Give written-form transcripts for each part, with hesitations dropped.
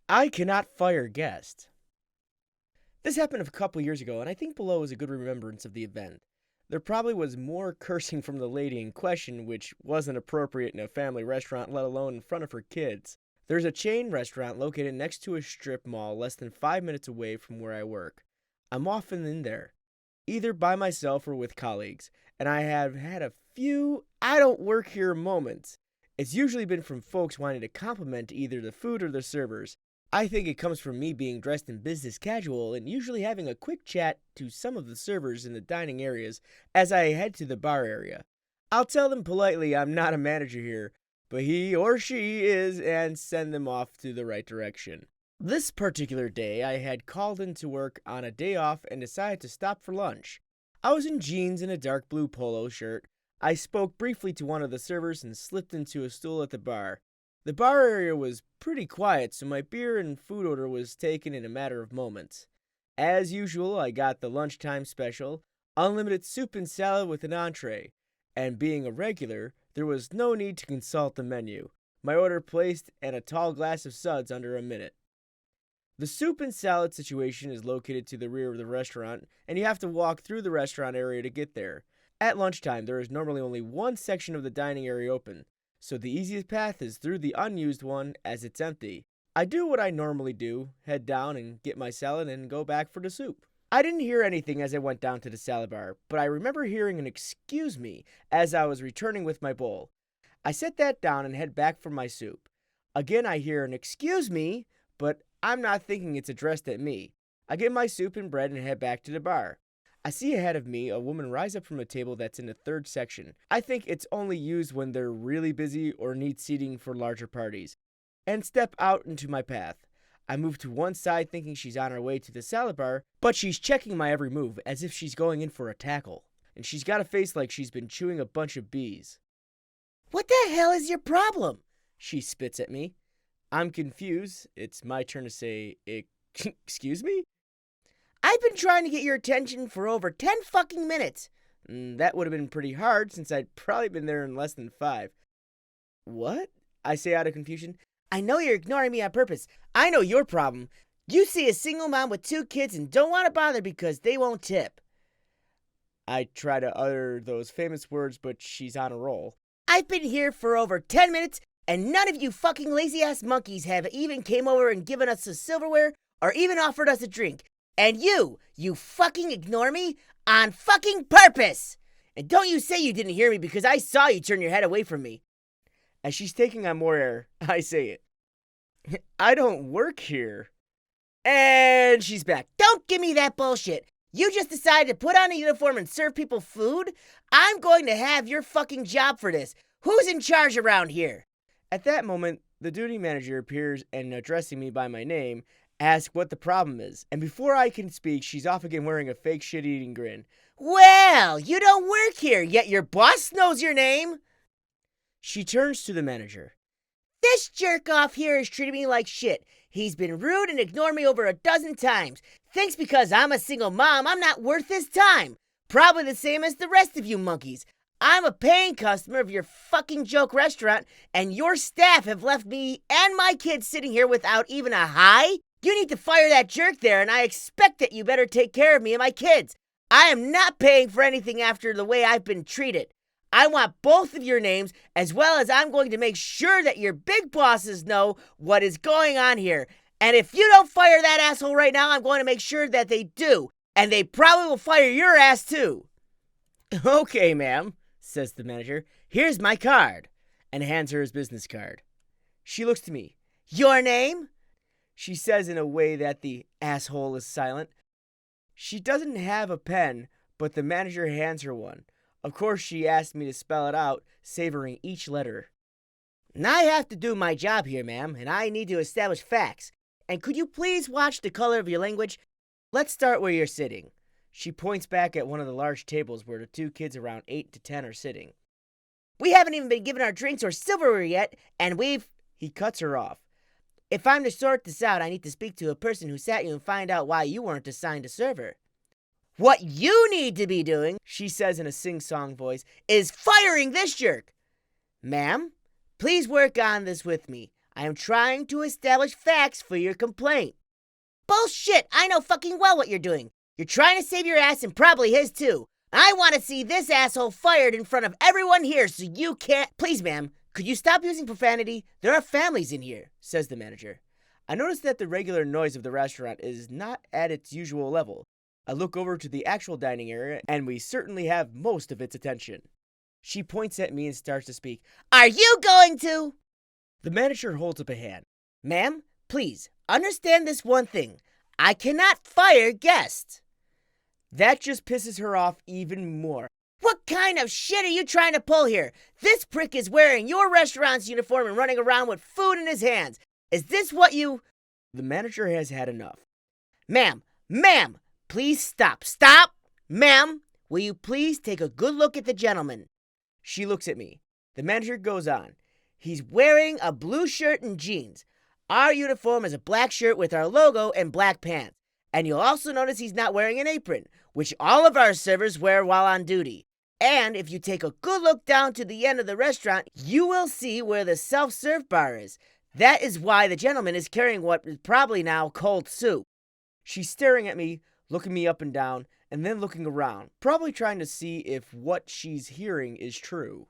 I cannot fire guests. This happened a couple years ago, and I think below is a good remembrance of the event. There probably was more cursing from the lady in question, which wasn't appropriate in a family restaurant, let alone in front of her kids. There's a chain restaurant located next to a strip mall less than 5 minutes away from where I work. I'm often in there, either by myself or with colleagues, and I have had a few I don't work here moments. It's usually been from folks wanting to compliment either the food or the servers. I think it comes from me being dressed in business casual and usually having a quick chat to some of the servers in the dining areas as I head to the bar area. I'll tell them politely I'm not a manager here, but he or she is, and send them off to the right direction. This particular day, I had called into work on a day off and decided to stop for lunch. I was in jeans and a dark blue polo shirt. I spoke briefly to one of the servers and slipped into a stool at the bar. The bar area was pretty quiet, so my beer and food order was taken in a matter of moments. As usual, I got the lunchtime special, unlimited soup and salad with an entree, and being a regular, there was no need to consult the menu. My order placed and a tall glass of suds under a minute. The soup and salad situation is located to the rear of the restaurant, and you have to walk through the restaurant area to get there. At lunchtime, there is normally only one section of the dining area open, so the easiest path is through the unused one as it's empty. I do what I normally do, head down and get my salad and go back for the soup. I didn't hear anything as I went down to the salad bar, but I remember hearing an "excuse me" as I was returning with my bowl. I set that down and head back for my soup. Again I hear an "excuse me," but I'm not thinking it's addressed at me. I get my soup and bread and head back to the bar. I see ahead of me a woman rise up from a table that's in the third section. I think it's only used when they're really busy or need seating for larger parties, and step out into my path. I move to one side thinking she's on her way to the salad bar, but she's checking my every move as if she's going in for a tackle. And she's got a face like she's been chewing a bunch of bees. "What the hell is your problem?" she spits at me. I'm confused. It's my turn to say, "Excuse me?" "I've been trying to get your attention for over 10 fucking minutes. That would have been pretty hard since I'd probably been there in less than 5. "What?" I say out of confusion. "I know you're ignoring me on purpose. I know your problem. You see a single mom with 2 kids and don't want to bother because they won't tip." I try to utter those famous words, but she's on a roll. "I've been here for over 10 minutes and none of you fucking lazy-ass monkeys have even came over and given us the silverware or even offered us a drink. And you fucking ignore me on fucking purpose! And don't you say you didn't hear me because I saw you turn your head away from me." As she's taking on more air, I say it. "I don't work here." And she's back. "Don't give me that bullshit. You just decided to put on a uniform and serve people food? I'm going to have your fucking job for this. Who's in charge around here?" At that moment, the duty manager appears and, addressing me by my name, asks what the problem is. And before I can speak, she's off again wearing a fake shit-eating grin. "Well, you don't work here, yet your boss knows your name." She turns to the manager. "This jerk-off here has treated me like shit. He's been rude and ignored me over a dozen times. Thinks because I'm a single mom, I'm not worth his time. Probably the same as the rest of you monkeys. I'm a paying customer of your fucking joke restaurant, and your staff have left me and my kids sitting here without even a hi? You need to fire that jerk there, and I expect that you better take care of me and my kids. I am not paying for anything after the way I've been treated. I want both of your names, as well as I'm going to make sure that your big bosses know what is going on here. And if you don't fire that asshole right now, I'm going to make sure that they do. And they probably will fire your ass too." "Okay, ma'am," says the manager. "Here's my card," and hands her his business card. She looks to me. "Your name?" she says in a way that the asshole is silent. She doesn't have a pen, but the manager hands her one. Of course, she asked me to spell it out, savoring each letter. "I have to do my job here, ma'am, and I need to establish facts. And could you please watch the color of your language? Let's start where you're sitting." She points back at one of the large tables where the 2 kids around 8 to 10 are sitting. "We haven't even been given our drinks or silverware yet, and we've..." He cuts her off. "If I'm to sort this out, I need to speak to a person who sat you and find out why you weren't assigned a server. What you need to be doing," she says in a sing-song voice, "is firing this jerk. Ma'am, please work on this with me. I am trying to establish facts for your complaint. Bullshit! I know fucking well what you're doing. You're trying to save your ass and probably his too. I want to see this asshole fired in front of everyone here so you can't. Please, ma'am, could you stop using profanity? There are families in here, says the manager. I notice that the regular noise of the restaurant is not at its usual level. I look over to the actual dining area, and we certainly have most of its attention. She points at me and starts to speak. Are you going to? The manager holds up a hand. Ma'am, please, understand this one thing. I cannot fire guests. That just pisses her off even more. What kind of shit are you trying to pull here? This prick is wearing your restaurant's uniform and running around with food in his hands. Is this what you... The manager has had enough. Ma'am, please stop. Stop! Ma'am, will you please take a good look at the gentleman? She looks at me. The manager goes on. He's wearing a blue shirt and jeans. Our uniform is a black shirt with our logo and black pants. And you'll also notice he's not wearing an apron, which all of our servers wear while on duty. And if you take a good look down to the end of the restaurant, you will see where the self-serve bar is. That is why the gentleman is carrying what is probably now cold soup. She's staring at me, looking me up and down, and then looking around, probably trying to see if what she's hearing is true.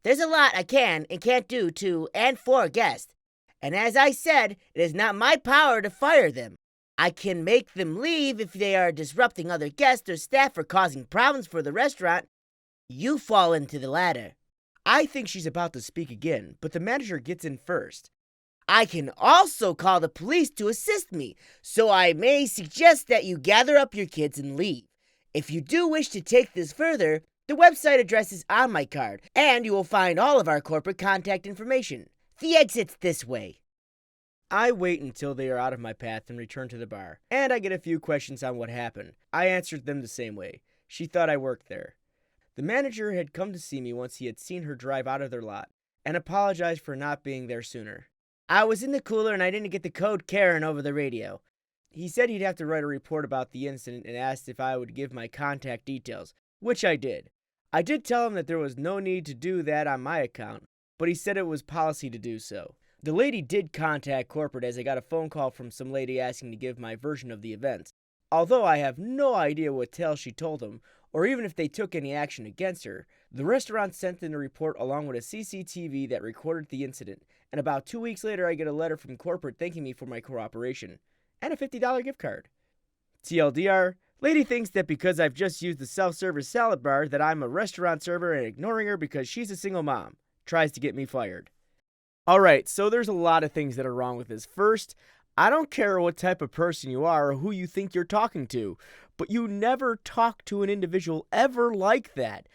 There's a lot I can and can't do to and for a guest. And as I said, it is not my power to fire them. I can make them leave if they are disrupting other guests or staff or causing problems for the restaurant. You fall into the latter. I think she's about to speak again, but the manager gets in first. I can also call the police to assist me, so I may suggest that you gather up your kids and leave. If you do wish to take this further, the website address is on my card, and you will find all of our corporate contact information. The exit's this way. I wait until they are out of my path and return to the bar, and I get a few questions on what happened. I answered them the same way. She thought I worked there. The manager had come to see me once he had seen her drive out of their lot, and apologized for not being there sooner. I was in the cooler and I didn't get the code Karen over the radio. He said he'd have to write a report about the incident and asked if I would give my contact details, which I did. I did tell him that there was no need to do that on my account, but he said it was policy to do so. The lady did contact corporate as I got a phone call from some lady asking to give my version of the events, although I have no idea what tale she told them, or even if they took any action against her. The restaurant sent in a report along with a CCTV that recorded the incident, and about 2 weeks later I get a letter from corporate thanking me for my cooperation, and a $50 gift card. TLDR, lady thinks that because I've just used the self-service salad bar that I'm a restaurant server and ignoring her because she's a single mom. Tries to get me fired. Alright, so there's a lot of things that are wrong with this. First, I don't care what type of person you are or who you think you're talking to, but you never talk to an individual ever like that.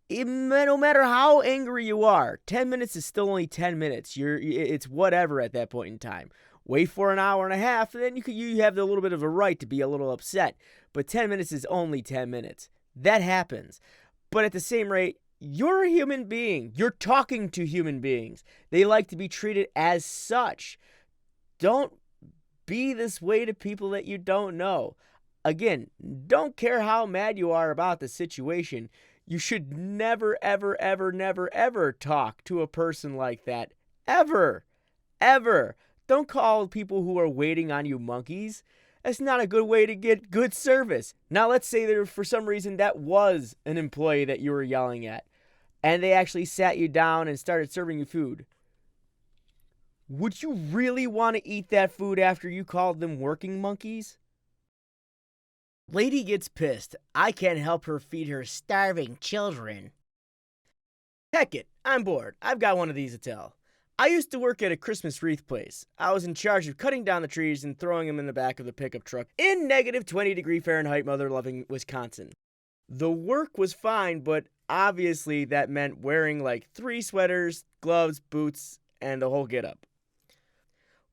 No matter how angry you are, 10 minutes is still only 10 minutes. It's whatever at that point in time. Wait for an hour and a half, and then you have a little bit of a right to be a little upset. But 10 minutes is only 10 minutes. That happens. But at the same rate, you're a human being. You're talking to human beings. They like to be treated as such. Don't be this way to people that you don't know. Again, don't care how mad you are about the situation. You should never, ever, ever, never, ever talk to a person like that. Ever. Ever. Don't call people who are waiting on you monkeys. That's not a good way to get good service. Now, let's say that for some reason that was an employee that you were yelling at, and they actually sat you down and started serving you food. Would you really want to eat that food after you called them working monkeys? Lady gets pissed. I can't help her feed her starving children. Heck it, I'm bored. I've got one of these to tell. I used to work at a Christmas wreath place. I was in charge of cutting down the trees and throwing them in the back of the pickup truck in negative 20-degree Fahrenheit mother-loving Wisconsin. The work was fine, but obviously that meant wearing like 3 sweaters, gloves, boots, and the whole get-up.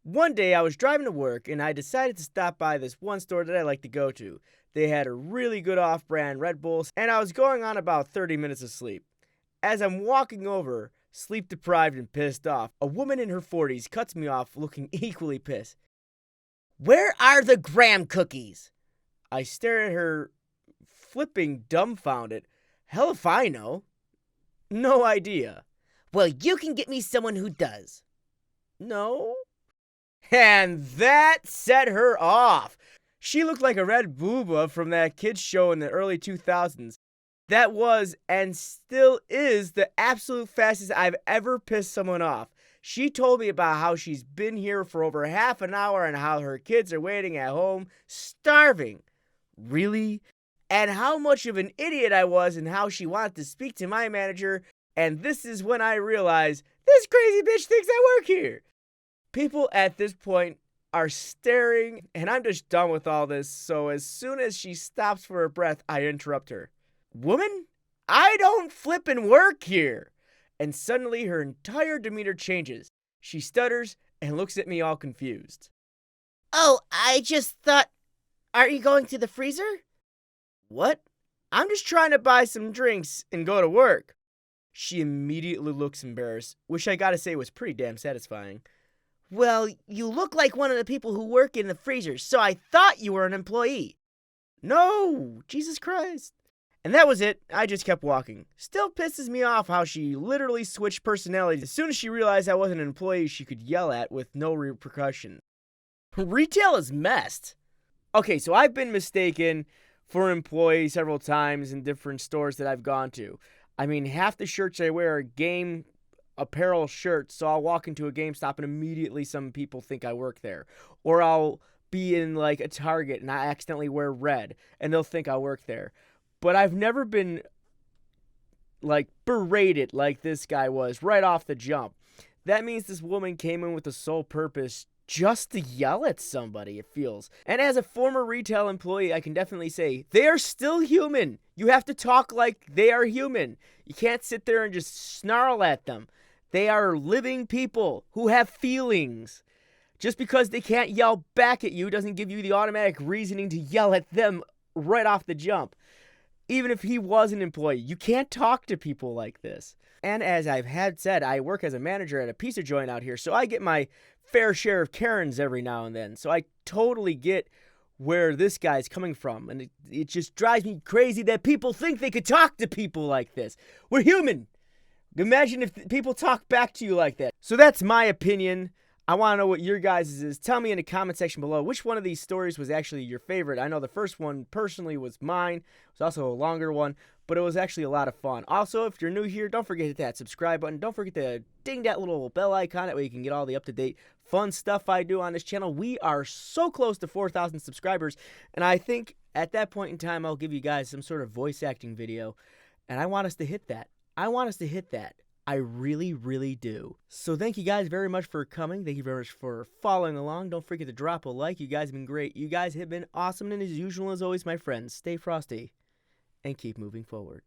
One day I was driving to work and I decided to stop by this one store that I like to go to. They had a really good off-brand Red Bull, and I was going on about 30 minutes of sleep. As I'm walking over, sleep-deprived and pissed off, a woman in her 40s cuts me off looking equally pissed. Where are the graham cookies? I stare at her, flipping dumbfounded. Hell if I know. No idea. Well, you can get me someone who does. No. And that set her off. She looked like a red booba from that kids show in the early 2000s. That was and still is the absolute fastest I've ever pissed someone off. She told me about how she's been here for over half an hour and how her kids are waiting at home, starving. Really? And how much of an idiot I was and how she wanted to speak to my manager. And this is when I realized this crazy bitch thinks I work here. People at this point are staring, and I'm just done with all this. So as soon as she stops for her breath, I interrupt her. Woman, I don't flippin' work here. And suddenly her entire demeanor changes. She stutters and looks at me all confused. Oh, I just thought. Aren't you going to the freezer? What? I'm just trying to buy some drinks and go to work. She immediately looks embarrassed, which I gotta say was pretty damn satisfying. Well, you look like one of the people who work in the freezer, so I thought you were an employee. No, Jesus Christ. And that was it. I just kept walking. Still pisses me off how she literally switched personalities. As soon as she realized I wasn't an employee she could yell at with no repercussion. Retail is messed. Okay, so I've been mistaken for an employee several times in different stores that I've gone to. I mean, half the shirts I wear are game apparel shirts, so I'll walk into a GameStop and immediately some people think I work there. Or I'll be in like a Target and I accidentally wear red and they'll think I work there. But I've never been like berated like this guy was right off the jump. That means this woman came in with the sole purpose just to yell at somebody, it feels. And as a former retail employee, I can definitely say, they are still human. You have to talk like they are human. You can't sit there and just snarl at them. They are living people who have feelings. Just because they can't yell back at you doesn't give you the automatic reasoning to yell at them right off the jump. Even if he was an employee, you can't talk to people like this. And as I've had said, I work as a manager at a pizza joint out here, so I get my fair share of Karens every now and then. So I totally get where this guy's coming from. And it just drives me crazy that people think they could talk to people like this. We're human. Imagine if people talk back to you like that. So that's my opinion. I want to know what your guys' is. Tell me in the comment section below which one of these stories was actually your favorite. I know the first one personally was mine. It was also a longer one, but it was actually a lot of fun. Also, if you're new here, don't forget to hit that subscribe button. Don't forget to ding that little bell icon. That way you can get all the up-to-date fun stuff I do on this channel. We are so close to 4,000 subscribers, and I think at that point in time, I'll give you guys some sort of voice acting video, and I want us to hit that. I really, really do. So thank you guys very much for coming. Thank you very much for following along. Don't forget to drop a like. You guys have been great. You guys have been awesome. And as usual, as always, my friends, stay frosty and keep moving forward.